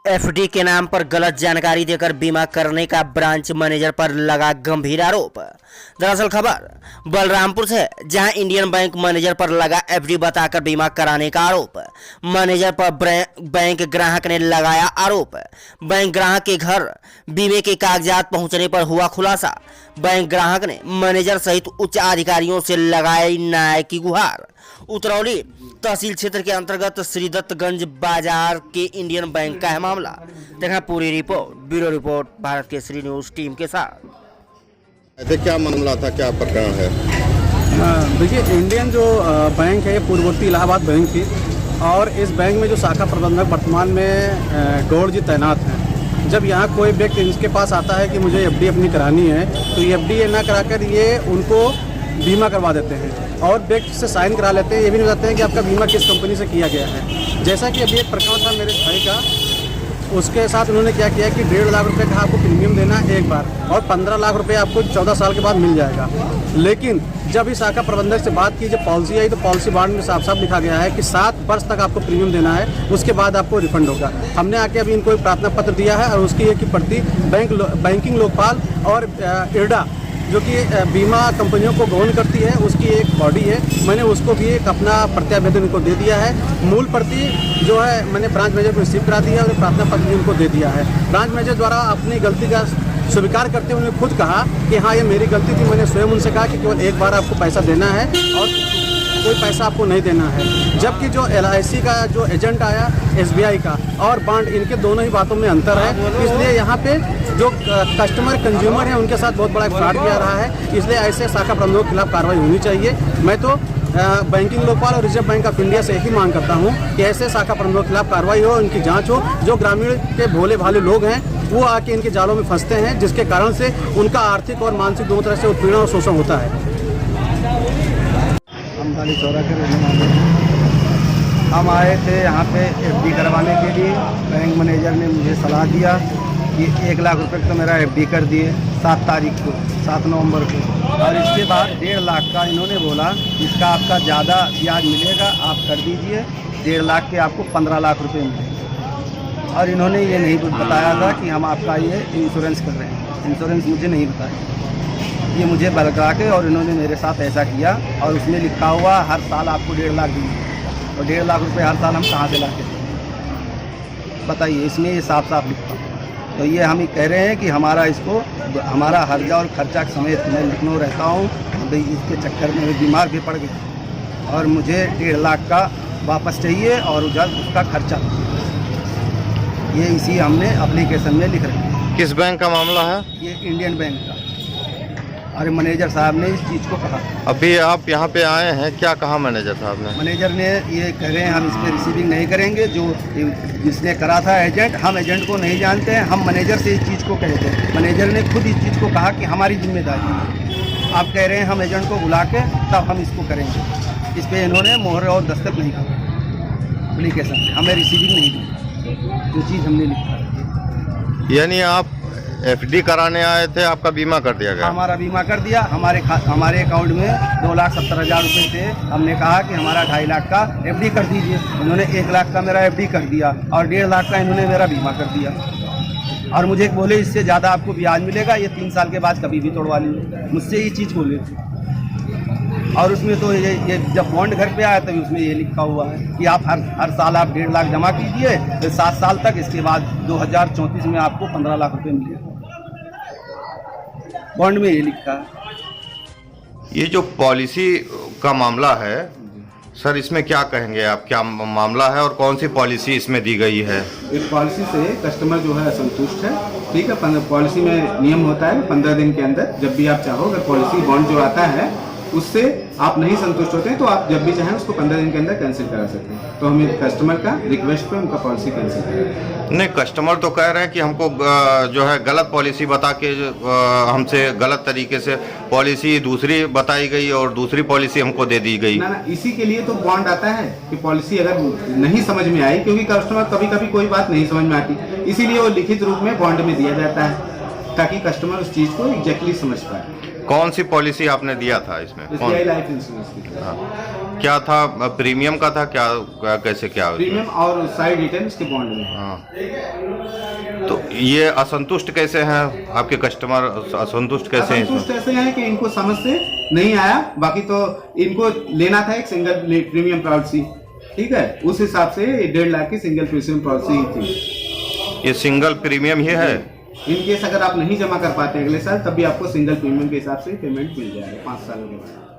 FD के नाम पर गलत जानकारी देकर बीमा करने का ब्रांच मैनेजर पर लगा गंभीर आरोप। दरअसल खबर बलरामपुर से है, जहां इंडियन बैंक मैनेजर पर लगा एफडी बताकर बीमा कराने का आरोप। मैनेजर पर बैंक ग्राहक ने लगाया आरोप। बैंक ग्राहक के घर बीमे के कागजात पहुंचने पर हुआ खुलासा। बैंक ग्राहक ने मैनेजर सहित उच्च अधिकारियों से लगाई न्याय की गुहार। उतरौली तहसील क्षेत्र के अंतर्गत श्रीदत्तगंज बाजार के इंडियन बैंक का है मामला। देखा पूरी report, bureau report, Bharat Kesari news team के साथ। ऐसे क्या मामला था, क्या प्रकरण है? देखिए, इंडियन जो बैंक है पूर्ववर्ती इलाहाबाद बैंक थी और इस बैंक में जो शाखा प्रबंधक वर्तमान में गौड़ जी तैनात हैं। जब यहाँ कोई व्यक्ति इनके पास आता है कि मुझे एफडी अपनी करानी है, तो ये एफडी ना कराकर ये उनको बीमा करवा देते हैं और व्यक्ति से साइन करा लेते हैं। ये भी नहीं बताते हैं कि आपका बीमा किस कंपनी से किया गया है। जैसा कि अभी एक प्रकरण था मेरे भाई का, उसके साथ उन्होंने क्या किया कि 1.5 लाख रुपए का आपको प्रीमियम देना है एक बार और 15 लाख रुपए आपको 14 साल के बाद मिल जाएगा। लेकिन जब इस शाखा प्रबंधक से बात की, जब पॉलिसी आई, तो पॉलिसी बॉन्ड में साफ साफ लिखा गया है कि 7 वर्ष तक आपको प्रीमियम देना है, उसके बाद आपको रिफंड होगा। हमने आके अभी इनको एक प्रार्थना पत्र दिया है और उसकी एक प्रति बैंकिंग लोकपाल और इरडा जो कि बीमा कंपनियों को गौन करती है, उसकी एक बॉडी है, मैंने उसको भी एक अपना प्रत्यावेदन इनको दे दिया है। मूल प्रति जो है मैंने ब्रांच मैनेजर को रिसीव करा दिया और प्रार्थना पत्र भी उनको दे दिया है। ब्रांच मैनेजर द्वारा अपनी गलती का स्वीकार करते हुए उन्होंने खुद कहा कि हाँ, ये मेरी गलती थी। मैंने स्वयं उनसे कहा कि केवल एक बार आपको पैसा देना है और कोई पैसा आपको नहीं देना है। जबकि जो LIC का जो एजेंट आया SBI का और बॉन्ड, इनके दोनों ही बातों में अंतर है। इसलिए यहाँ पे जो कस्टमर कंज्यूमर है उनके साथ बहुत बड़ा फ्रॉड किया रहा है। इसलिए ऐसे शाखा प्रबंधकों के खिलाफ कार्रवाई होनी चाहिए। मैं तो बैंकिंग लोकपाल और रिजर्व बैंक ऑफ इंडिया से यही मांग करता हूँ कि ऐसे शाखा प्रबंधकों के खिलाफ कार्रवाई हो, उनकी जाँच हो। जो ग्रामीण के भोले भाले लोग हैं वो आके इनके जालों में फंसते हैं, जिसके कारण से उनका आर्थिक और मानसिक दोनों तरह से उत्पीड़न और शोषण होता है। हम आए थे यहाँ पे एफडी करवाने के लिए। बैंक मैनेजर ने मुझे सलाह दिया कि 1 लाख रुपए तो मेरा एफडी कर दिए 7 तारीख को, 7 नवंबर को, और इसके बाद 1.5 लाख का इन्होंने बोला इसका आपका ज़्यादा ब्याज मिलेगा, आप कर दीजिए। 1.5 लाख के आपको 15 लाख रुपए मिलेंगे। और इन्होंने ये नहीं बताया था कि हम आपका ये इंश्योरेंस कर रहे हैं। इंश्योरेंस मुझे नहीं बताया, ये मुझे बलका के और इन्होंने मेरे साथ ऐसा किया। और उसमें लिखा हुआ हर साल आपको 1.5 लाख देंगे, और 1.5 लाख रुपए हर साल हम कहाँ से लाके दें? बताइए, इसमें ये साफ साफ लिखा। तो ये हम ही कह रहे हैं कि हमारा इसको हमारा हर्जा और खर्चा समेत मैं लखनऊ रहता हूँ, भाई इसके चक्कर में मैं बीमार भी पड़ गया और मुझे 1.5 लाख का वापस चाहिए और जल्द उसका खर्चा। ये इसी हमने एप्लीकेशन में लिख रखा है। किस बैंक का मामला है? ये इंडियन बैंक का। अरे मैनेजर साहब ने इस चीज़ को कहा। अभी आप यहाँ पे आए हैं, क्या कहा मैनेजर साहब ने? मैनेजर ने ये कह रहे हैं हम इस पर रिसीविंग नहीं करेंगे। जो जिसने करा था एजेंट, हम एजेंट को नहीं जानते हैं, हम मैनेजर से इस चीज़ को कहते हैं। मैनेजर ने खुद इस चीज़ को कहा कि हमारी जिम्मेदारी है। आप कह रहे हैं हम एजेंट को बुला के तब हम इसको करेंगे। इस पर इन्होंने मोहर और दस्तखत नहीं किया एप्लीकेशन में, हमें रिसीविंग नहीं दी जो चीज़ हमने लिखा। यानी आप एफडी कराने आए थे, आपका बीमा कर दिया गया? हमारा बीमा कर दिया। हमारे अकाउंट में 2,70,000 रुपये थे। हमने कहा कि हमारा 2.5 लाख का एफडी कर दीजिए। उन्होंने 1 लाख का मेरा एफडी कर दिया और 1.5 लाख का इन्होंने मेरा बीमा कर दिया। और मुझे बोले इससे ज़्यादा आपको ब्याज मिलेगा, ये 3 साल के बाद कभी भी तोड़वा लीजिए। मुझसे ये चीज़ बोले। और उसमें तो ये जब बॉन्ड घर पे आया तभी उसमें ये लिखा हुआ है कि आप हर साल आप 1.5 लाख जमा कीजिए, फिर 7 साल तक, इसके बाद 2034 में आपको 15 लाख रुपए मिलेगा। बॉन्ड में ये लिखा है। ये जो पॉलिसी का मामला है सर, इसमें क्या कहेंगे आप? क्या मामला है और कौन सी पॉलिसी इसमें दी गई है? इस पॉलिसी से कस्टमर जो है असंतुष्ट है। ठीक है, पॉलिसी में नियम होता है 15 दिन के अंदर जब भी आप चाहो, अगर पॉलिसी बॉन्ड जो आता है उससे आप नहीं संतुष्ट होते हैं तो आप जब भी चाहें उसको 15 दिन के अंदर कैंसिल करा सकते हैं। तो हमें कस्टमर का रिक्वेस्ट पे उनका पॉलिसी कैंसिल करें। नहीं, कस्टमर तो कह रहे हैं कि हमको जो है गलत पॉलिसी बता के हमसे गलत तरीके से पॉलिसी दूसरी बताई गई और दूसरी पॉलिसी हमको दे दी गई। ना, इसी के लिए तो बॉन्ड आता है कि पॉलिसी अगर नहीं समझ में आई, क्योंकि कस्टमर कभी कभी कोई बात नहीं समझ में आती, इसीलिए वो लिखित रूप में बॉन्ड में दिया जाता है ताकि कस्टमर उस चीज़ को एग्जैक्टली समझ पाए। कौन सी पॉलिसी आपने दिया था इसमें? कौन? SBI लाइफ इंश्योरेंस की हाँ। क्या था? प्रीमियम का था क्या? कैसे क्या? प्रीमियम और साइड रिटर्न्स के बॉन्ड में। हाँ। तो ये असंतुष्ट कैसे हैं आपके कस्टमर? असंतुष्ट कैसे हैं असंतुष्ट इसमें? ऐसे हैं कि इनको समझ से नहीं आया, बाकी तो इनको लेना था एक सिंगल प्रीमियम पॉलिसी, ठीक है, उस हिसाब से 1.5 लाख की सिंगल प्रीमियम पॉलिसी ही थी। ये सिंगल प्रीमियम ही है? इन केस अगर आप नहीं जमा कर पाते अगले साल, तब भी आपको सिंगल प्रीमियम के हिसाब से पेमेंट मिल जाएगा 5 साल के बाद।